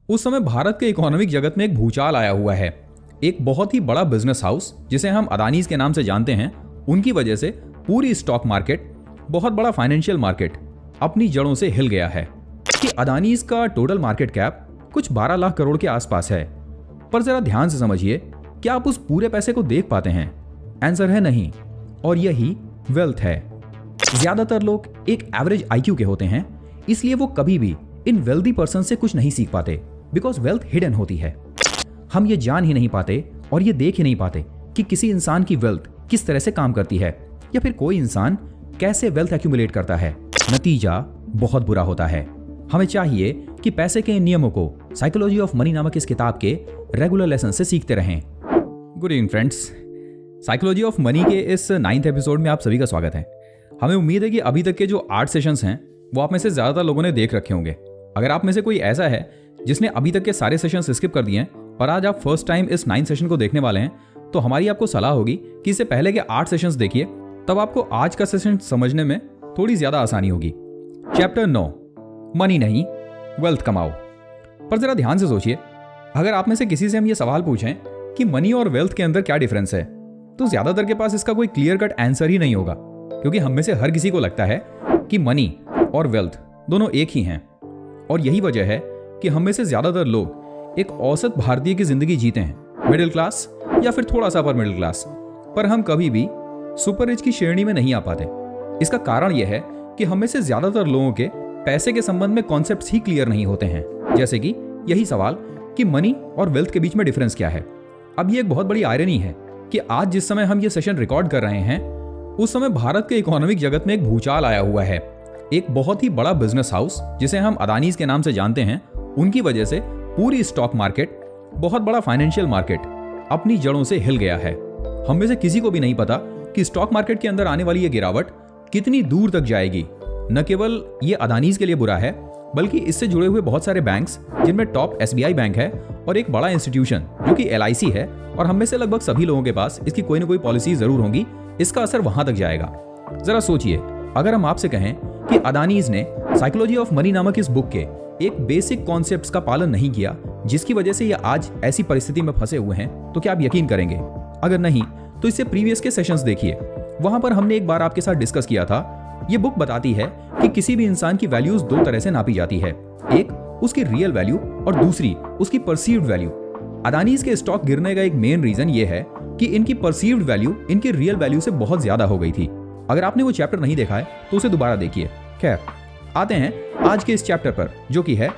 उस समय भारत के इकोनॉमिक जगत में एक भूचाल आया हुआ है। एक बहुत ही बड़ा बिजनेस हाउस जिसे हम अदानीज के नाम से जानते हैं, उनकी वजह से पूरी स्टॉक मार्केट, बहुत बड़ा फाइनेंशियल मार्केट अपनी जड़ों से हिल गया है। कि अदानीज का टोटल मार्केट कैप कुछ 12 लाख करोड़ के आसपास है। पर जरा ध्यान से समझिए, क्या आप उस पूरे पैसे को देख पाते हैं? आंसर है नहीं, और यही वेल्थ है। ज्यादातर लोग एक एवरेज आईक्यू के होते हैं, इसलिए वो कभी भी इन वेल्दी पर्सन से कुछ नहीं सीख पाते, बिकॉज वेल्थ हिडन होती है। हम ये जान ही नहीं पाते और ये देख ही नहीं पाते कि किसी इंसान की वेल्थ किस तरह से काम करती है, या फिर कोई इंसान कैसे वेल्थ एक्यूमुलेट करता है। नतीजा बहुत बुरा होता है। हमें चाहिए कि पैसे के इन नियमों को साइकोलॉजी ऑफ मनी नामक इस किताब के रेगुलर लेसन से सीखते रहें। Good evening friends, psychology of money के इस 9th एपिसोड में आप सभी का स्वागत है। हमें उम्मीद है कि अभी तक के जो 8 सेशंस हैं वो आप में से ज़्यादातर लोगों ने देख रखे होंगे। अगर आप में से कोई ऐसा है जिसने अभी तक के सारे सेशंस स्किप कर दिए हैं और आज आप फर्स्ट टाइम इस 9th सेशन को देखने वाले हैं, तो हमारी आपको सलाह होगी कि इससे पहले के 8 सेशंस देखिए, तब आपको आज का सेशन समझने में थोड़ी ज़्यादा आसानी होगी। चैप्टर 9, मनी नहीं वेल्थ कमाओ। पर जरा ध्यान से सोचिए, अगर आप में से किसी से हम ये सवाल पूछें कि मनी और वेल्थ के अंदर क्या डिफरेंस है, तो ज्यादातर के पास इसका कोई क्लियर कट आंसर ही नहीं होगा, क्योंकि हम में से हर किसी को लगता है कि मनी और वेल्थ दोनों एक ही हैं। और यही वजह है कि हम में से ज्यादातर लोग एक औसत भारतीय की जिंदगी जीते हैं, मिडिल क्लास या फिर थोड़ा सा अपर मिडिल क्लास, पर हम कभी भी सुपर रिच की श्रेणी में नहीं आ पाते। इसका कारण यह है कि हम में से ज्यादातर लोगों के पैसे के संबंध में कॉन्सेप्ट्स ही क्लियर नहीं होते हैं, जैसे कि यही सवाल कि मनी और वेल्थ के बीच में डिफरेंस क्या है। अब ये एक बहुत बड़ी आयरनी है कि आज जिस समय हम ये सेशन रिकॉर्ड कर रहे हैं, उस समय भारत के इकोनॉमिक जगत में एक भूचाल आया हुआ है। एक बहुत ही बड़ा बिजनेस हाउस जिसे हम अदानीज के नाम से जानते हैं, उनकी वजह से पूरी स्टॉक मार्केट, बहुत बड़ा फाइनेंशियल मार्केट अपनी जड़ों से हिल गया है। हम में से किसी को भी नहीं पता कि स्टॉक मार्केट के अंदर आने वाली ये गिरावट कितनी दूर तक जाएगी। न केवल ये अदानीज के लिए बुरा है, बल्कि इससे जुड़े हुए बहुत सारे बैंक्स, जिनमें टॉप SBI बैंक है और एक बड़ा इंस्टीट्यूशन जो कि LIC है, और हम में से लगभग सभी लोगों के पास इसकी कोई ना कोई पॉलिसी जरूर होंगी। इसका असर वहां तक जाएगा। जरा सोचिए, अगर हम आपसे कहें कि अदानीज ने साइकोलॉजी ऑफ मनी नामक इस बुक के एक बेसिक कॉन्सेप्ट्स का पालन नहीं किया, जिसकी वजह से ये आज ऐसी परिस्थिति में फंसे हुए हैं, तो क्या आप यकीन करेंगे? अगर नहीं तो इससे प्रीवियस के सेशंस देखिए, वहां पर हमने एक बार आपके साथ डिस्कस किया था। ये बुक बताती है कि किसी भी इंसान की वैल्यूज 2 तरह से नापी जाती है, एक उसकी रियल वैल्यू और दूसरी उसकी परसीव्ड वैल्यू। अदानीज के स्टॉक गिरने का एक मेन रीजन ये है कि इनकी परसीव्ड वैल्यू इनकी रियल वैल्यू से बहुत ज्यादा हो गई थी। अगर आपने वो चैप्टर नहीं देखा है तो उसे दोबारा देखिए। खैर, आते हैं आज के इस चैप्टर पर, जो कि है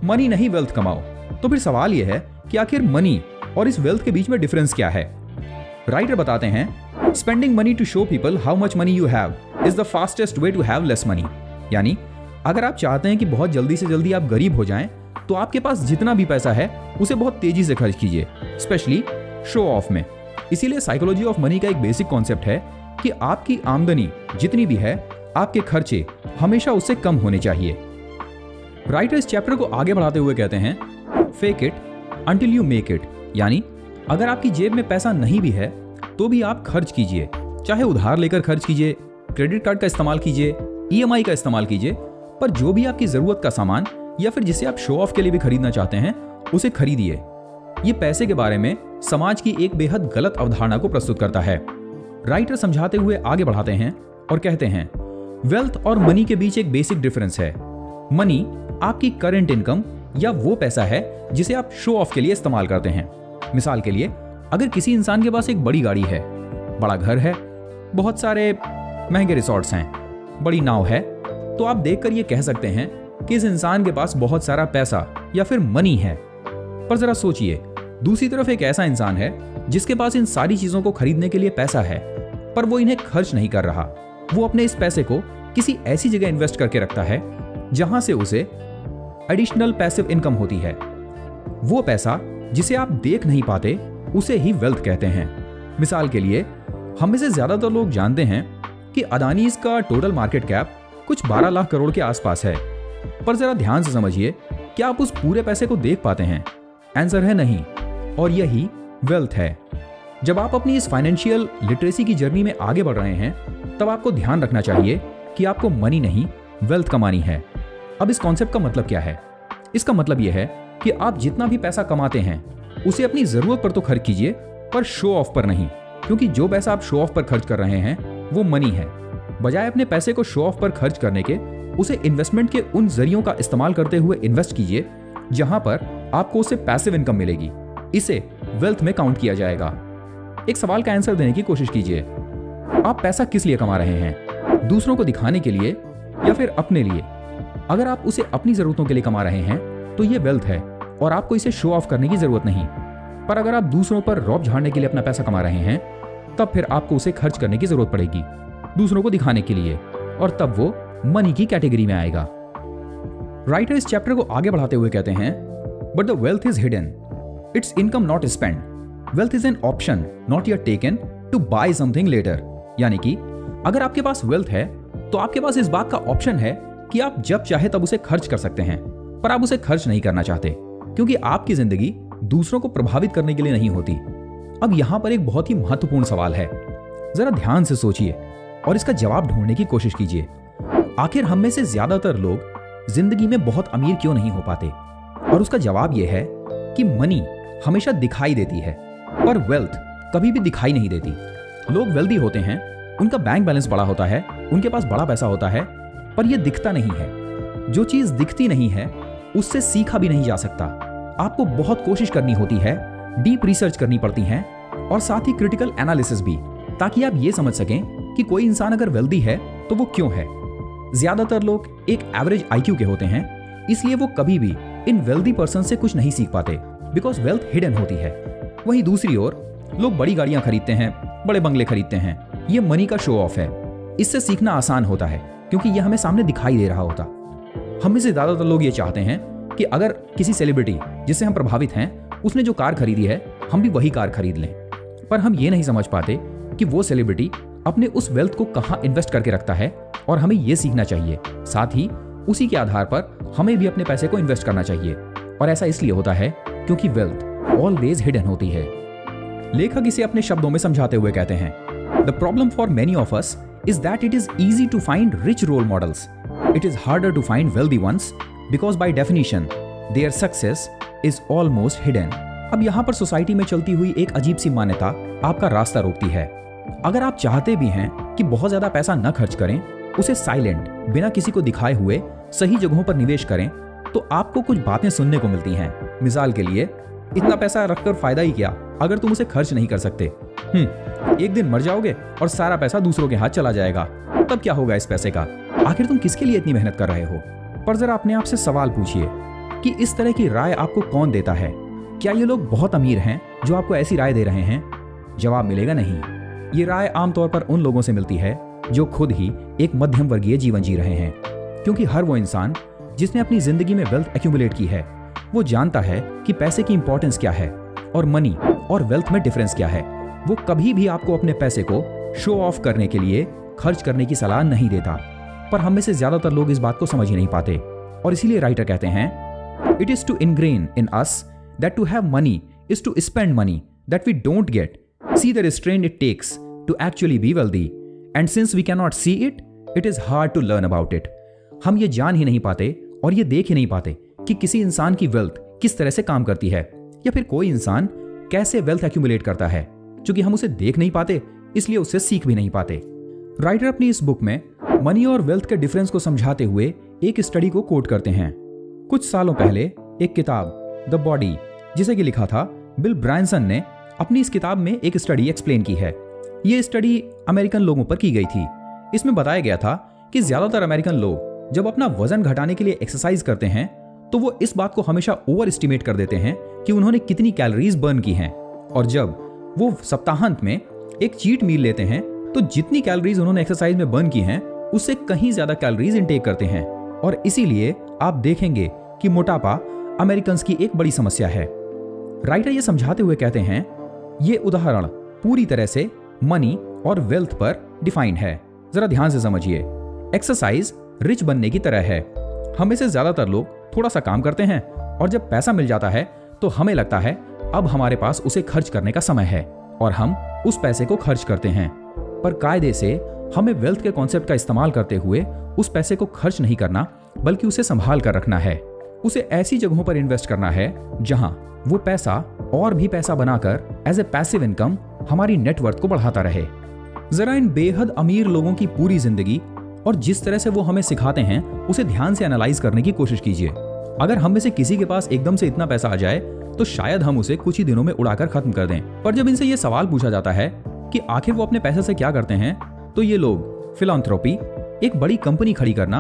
मनी नहीं वेल्थ कमाओ। तो फिर सवाल यह है कि आखिर मनी और इस वेल्थ के बीच में डिफरेंस क्या है। राइटर बताते हैं, spending money to show people how much money you have is the fastest way to have less money. यानी अगर आप चाहते हैं कि बहुत जल्दी से जल्दी आप गरीब हो जाएं, तो आपके पास जितना भी पैसा है उसे बहुत तेजी से खर्च कीजिए, स्पेशली शो ऑफ में। इसीलिए साइकोलॉजी ऑफ मनी का एक बेसिक कॉन्सेप्ट है कि आपकी आमदनी जितनी भी है, आपके खर्चे हमेशा उससे कम होने चाहिए। राइटर इस चैप्टर को आगे बढ़ाते हुए कहते हैं, fake it until you make it. यानी अगर आपकी जेब में पैसा नहीं भी है तो भी आप खर्च कीजिए, चाहे उधार लेकर खर्च कीजिए, क्रेडिट कार्ड का इस्तेमाल कीजिए, EMI का इस्तेमाल कीजिए, पर जो भी आपकी जरूरत का सामान या फिर जिसे आप शो ऑफ के लिए भी खरीदना चाहते हैं, उसे खरीदिए। ये पैसे के बारे में समाज की एक बेहद गलत अवधारणा को प्रस्तुत करता है। राइटर समझाते हुए आगे बढ़ाते हैं और कहते हैं, वेल्थ और मनी के बीच एक बेसिक डिफरेंस है। मनी आपकी करंट इनकम या वो पैसा है जिसे आप शो ऑफ के लिए इस्तेमाल करते हैं। मिसाल के लिए, अगर किसी इंसान के पास एक बड़ी गाड़ी है, बड़ा घर है, बहुत सारे महंगे रिसॉर्ट्स हैं, बड़ी नाव है, तो आप देखकर ये कह सकते हैं कि इस इंसान के पास बहुत सारा पैसा या फिर मनी है। पर जरा सोचिए, दूसरी तरफ एक ऐसा इंसान है जिसके पास इन सारी चीजों को खरीदने के लिए पैसा है, पर वो इन्हें खर्च नहीं कर रहा। वो अपने इस पैसे को किसी ऐसी जगह इन्वेस्ट करके रखता है जहां से उसे एडिशनल पैसिव इनकम होती है। वो पैसा जिसे आप देख नहीं पाते, उसे ही वेल्थ कहते हैं। मिसाल के लिए, हम में से ज्यादातर लोग जानते हैं कि अदानीज का टोटल मार्केट कैप कुछ 12 लाख करोड़ के आसपास है। पर जरा ध्यान से समझिए, क्या आप उस पूरे पैसे को देख पाते हैं? आंसर है नहीं, और यही वेल्थ है। जब आप अपनी इस फाइनेंशियल लिटरेसी की जर्नी में आगे बढ़ रहे हैं, तब आपको ध्यान रखना चाहिए कि आपको मनी नहीं वेल्थ कमानी है। अब इस कॉन्सेप्ट का मतलब क्या है? इसका मतलब यह है कि आप जितना भी पैसा कमाते हैं उसे अपनी जरूरत पर तो खर्च कीजिए, पर शो ऑफ पर नहीं, क्योंकि जो पैसा आप शो ऑफ पर खर्च कर रहे हैं वो मनी है। बजाय अपने पैसे को शो ऑफ पर खर्च करने के उसे इन्वेस्टमेंट के उन जरियों का इस्तेमाल करते हुए इन्वेस्ट कीजिए जहां पर आपको उससे पैसिव इनकम मिलेगी। इसे वेल्थ में काउंट किया जाएगा। एक सवाल का आंसर देने की कोशिश कीजिए। आप पैसा किस लिए कमा रहे हैं? दूसरों को दिखाने के लिए या फिर अपने लिए? अगर आप उसे अपनी जरूरतों के लिए कमा रहे हैं तो ये वेल्थ है और आपको इसे शो ऑफ करने की जरूरत नहीं। पर अगर आप दूसरों पर रौब झाड़ने के लिए अपना पैसा कमा रहे हैं तब फिर आपको उसे खर्च करने की जरूरत पड़ेगी दूसरों को दिखाने के लिए, और तब वो मनी की कैटेगरी में आएगा। राइटर इस चैप्टर को आगे बढ़ाते हुए कहते हैं, but the wealth is hidden, it's income not spend, wealth is an option not your taken to buy something later. यानी कि अगर आपके पास वेल्थ है तो आपके पास इस बात का ऑप्शन है कि आप जब चाहे तब उसे खर्च कर सकते हैं, पर आप उसे खर्च नहीं करना चाहते क्योंकि आपकी जिंदगी दूसरों को प्रभावित करने के लिए नहीं होती। अब यहां पर एक बहुत ही महत्वपूर्ण सवाल है, जरा ध्यान से सोचिए और इसका जवाब ढूंढने की कोशिश कीजिए। आखिर हम में से ज्यादातर लोग जिंदगी में बहुत अमीर क्यों नहीं हो पाते? और उसका जवाब यह है कि मनी हमेशा दिखाई देती है पर वेल्थ कभी भी दिखाई नहीं देती। लोग वेल्दी होते हैं, उनका बैंक बैलेंस बड़ा होता है, उनके पास बड़ा पैसा होता है, पर यह दिखता नहीं है। जो चीज दिखती नहीं है उससे सीखा भी नहीं जा सकता। आपको बहुत कोशिश करनी होती है, डीप रिसर्च करनी पड़ती है और साथ ही क्रिटिकल एनालिसिस भी, ताकि आप ये समझ सकें कि कोई इंसान अगर वेल्दी है तो वो क्यों है। ज्यादातर लोग एक एवरेज IQ के होते हैं, इसलिए वो कभी भी इन वेल्दी पर्सन से कुछ नहीं सीख पाते, बिकॉज वेल्थ हिडन होती है। वहीं दूसरी ओर लोग बड़ी गाड़ियां खरीदते हैं, बड़े बंगले खरीदते हैं, ये मनी का शो ऑफ है। इससे सीखना आसान होता है क्योंकि यह हमें सामने दिखाई दे रहा होता। हम में से ज्यादातर लोग ये चाहते हैं कि अगर किसी सेलिब्रिटी जिससे हम प्रभावित हैं उसने जो कार खरीदी है हम भी वही कार खरीद लें, पर हम ये नहीं समझ पाते कि वो सेलिब्रिटी अपने उस वेल्थ को कहाँ इन्वेस्ट करके रखता है, और हमें ये सीखना चाहिए। साथ ही उसी के आधार पर हमें भी अपने पैसे को इन्वेस्ट करना चाहिए, और ऐसा इसलिए होता है क्योंकि वेल्थ ऑलवेज हिडन होती है। लेखक इसे अपने शब्दों में समझाते हुए कहते हैं, the problem for many of us is that it is easy to find rich role models. It is harder to find wealthy ones because by definition their success is almost hidden. अब यहाँ पर society में चलती हुई एक अजीब सी मान्यता आपका रास्ता रोकती है। अगर आप चाहते भी हैं कि बहुत ज्यादा पैसा न खर्च करें, उसे साइलेंट बिना किसी को दिखाए हुए सही जगहों पर निवेश करें, तो आपको कुछ बातें सुनने को मिलती हैं। मिसाल के लिए, इतना पैसा रखकर फायदा ही क्या अगर तुम उसे खर्च नहीं कर सकते। एक दिन मर जाओगे और सारा पैसा दूसरों के हाथ चला जाएगा, तब क्या होगा इस पैसे का? आखिर तुम किसके लिए इतनी मेहनत कर रहे हो? पर जरा अपने आप से सवाल पूछिए कि इस तरह की राय आपको कौन देता है? क्या ये लोग बहुत अमीर हैं जो आपको ऐसी राय दे रहे हैं? जवाब मिलेगा नहीं। ये राय आमतौर पर उन लोगों से मिलती है जो खुद ही एक मध्यम वर्गीय जीवन जी रहे हैं, क्योंकि हर वो इंसान जिसने अपनी जिंदगी में वेल्थ एक्यूमुलेट की है वो जानता है कि पैसे की इंपॉर्टेंस क्या है और मनी और वेल्थ में डिफरेंस क्या है। वो कभी भी आपको अपने पैसे को शो ऑफ करने के लिए खर्च करने की सलाह नहीं देता, पर हम में से ज्यादातर लोग इस बात को समझ ही नहीं पाते, और इसीलिए राइटर कहते हैं, it is too ingrain in us that to have money is to spend money that we don't get, see the restraint it takes to actually be wealthy, and since we can not see it, it is hard to learn about it. हम ये जान ही नहीं पाते और ये देख ही नहीं पाते कि किसी इंसान की वेल्थ किस तरह से काम करती है, या फिर कोई इंसान कैसे वेल्थ एक्यूमुलेट करता है। क्योंकि हम उसे देख नहीं पाते इसलिए उससे सीख भी नहीं पाते। राइटर अपनी इस बुक में मनी और वेल्थ के डिफरेंस को समझाते हुए एक स्टडी को कोट करते हैं। कुछ सालों पहले एक किताब द बॉडी, जिसे कि लिखा था बिल ब्रायंसन ने, अपनी इस किताब में एक स्टडी एक्सप्लेन की है। ये स्टडी अमेरिकन लोगों पर की गई थी। इसमें बताया गया था कि ज्यादातर अमेरिकन लोग जब अपना वजन घटाने के लिए एक्सरसाइज करते हैं तो वो इस बात को हमेशा ओवर एस्टिमेट कर देते हैं कि उन्होंने कितनी कैलोरीज बर्न की हैं, और जब वो सप्ताहांत में एक चीट मील लेते हैं तो जितनी कैलोरीज उन्होंने एक्सरसाइज में बर्न की हैं उससे कहीं ज्यादा कैलोरीज इनटेक करते हैं। और इसीलिए आप देखेंगे कि मोटापा अमेरिकन्स की एक बड़ी समस्या है। राइटर ये समझाते हुए कहते हैं, ये उदाहरण पूरी तरह से मनी और वेल्थ पर डिफाइंड है। जरा ध्यान से समझिए। एक्सरसाइज रिच बनने की तरह है। हम में से ज्यादातर लोग थोड़ा सा काम करते हैं और जब पैसा मिल जाता है तो हमें लगता है अब हमारे पास उसे खर्च करने का समय है, और हम उस पैसे को खर्च करते हैं। पर कायदे से हमें वेल्थ के कॉन्सेप्ट का इस्तेमाल करते हुए उस पैसे को खर्च नहीं करना बल्कि उसे संभाल कर रखना है। उसे ऐसी जगहों पर इन्वेस्ट करना है जहां वो पैसा और भी पैसा बनाकर एज ए पैसिव इनकम हमारी नेटवर्थ को बढ़ाता रहे। जरा इन बेहद अमीर लोगों की पूरी जिंदगी और जिस तरह से वो हमें सिखाते हैं उसे ध्यान से एनालाइज करने की कोशिश कीजिए। अगर हम में से किसी के पास एकदम से इतना पैसा आ जाए तो शायद हम उसे कुछ ही दिनों में उड़ाकर खत्म कर दें। पर जब इनसे ये सवाल पूछा जाता है कि आखिर वो अपने पैसे से क्या करते हैं, तो ये लोग फिलैंथ्रोपी, एक बड़ी कंपनी खड़ी करना,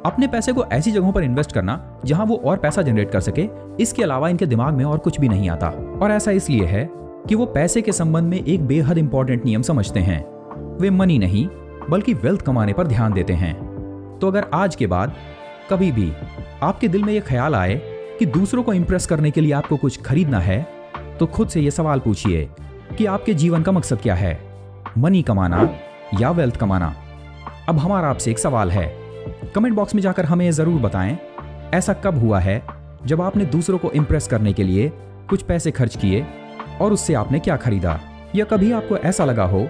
अपने पैसे को ऐसी जगहों पर इन्वेस्ट करना जहां वो और पैसा जनरेट कर सके, इसके अलावा इनके दिमाग में और कुछ भी नहीं आता। और ऐसा इसलिए है कि वो पैसे के संबंध में एक बेहद इंपॉर्टेंट नियम समझते हैं। वे मनी नहीं बल्कि वेल्थ कमाने पर ध्यान देते हैं। तो अगर आज के बाद कभी भी आपके दिल में यह ख्याल आए कि दूसरों को इंप्रेस करने के लिए आपको कुछ खरीदना है, तो खुद से यह सवाल पूछिए कि आपके जीवन का मकसद क्या है, मनी कमाना या वेल्थ कमाना। अब हमारा आपसे एक सवाल है, कमेंट बॉक्स में जाकर हमें जरूर बताएं, ऐसा कब हुआ है जब आपने दूसरों को इंप्रेस करने के लिए कुछ पैसे खर्च किए और उससे आपने क्या खरीदा। या कभी आपको ऐसा लगा हो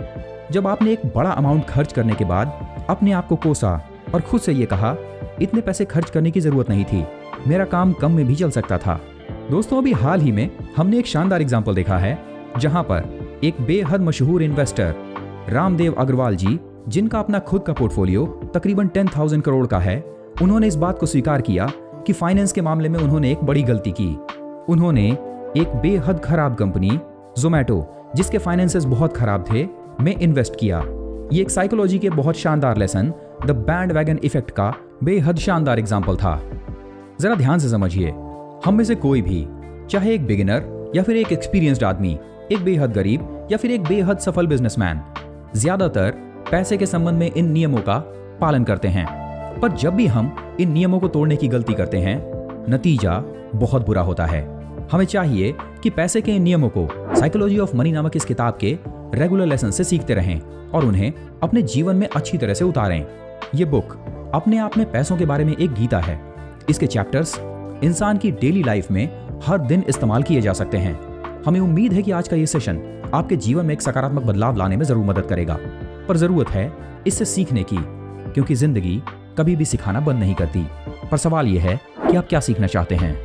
जब आपने एक बड़ा अमाउंट खर्च करने के बाद अपने आप को कोसा और खुद से ये कहा, इतने पैसे खर्च करने की जरूरत नहीं थी, मेरा काम कम में भी चल सकता था। दोस्तों, अभी हाल ही में हमने एक शानदार एग्जाम्पल देखा है जहां पर एक बेहद मशहूर इन्वेस्टर रामदेव अग्रवाल जी, जिनका अपना खुद का पोर्टफोलियो तकरीबन 10,000 करोड़ का है, उन्होंने इस बात को स्वीकार किया कि फाइनेंस के मामले में उन्होंने एक बड़ी गलती की। उन्होंने एक बेहद खराब कंपनी जोमैटो, जिसके फाइनेंसेस बहुत खराब थे, में इन्वेस्ट किया। ये एक साइकोलॉजी के बहुत शानदार lesson, the band wagon effect का बेहद शानदार एग्जाम्पल था। जरा ध्यान से समझिए, हम में से कोई भी, चाहे एक बिगिनर या फिर एक एक्सपीरियंस्ड आदमी, एक बेहद गरीब या फिर एक बेहद सफल बिजनेसमैन, ज्यादातर पैसे के संबंध में इन नियमों का पालन करते हैं। पर जब भी हम इन नियमों को तोड़ने की गलती करते हैं, नतीजा बहुत बुरा होता है। हमें चाहिए कि पैसे के इन नियमों को साइकोलॉजी ऑफ मनी नामक इस किताब के रेगुलर लेसन से सीखते रहें और उन्हें अपने जीवन में अच्छी तरह से उतारें। ये बुक अपने आप में पैसों के बारे में एक गीता है। इसके चैप्टर्स इंसान की डेली लाइफ में हर दिन इस्तेमाल किए जा सकते हैं। हमें उम्मीद है कि आज का ये सेशन आपके जीवन में एक सकारात्मक बदलाव लाने में जरूर मदद करेगा। पर जरूरत है इससे सीखने की, क्योंकि जिंदगी कभी भी सिखाना बंद नहीं करती। पर सवाल यह है कि आप क्या सीखना चाहते हैं।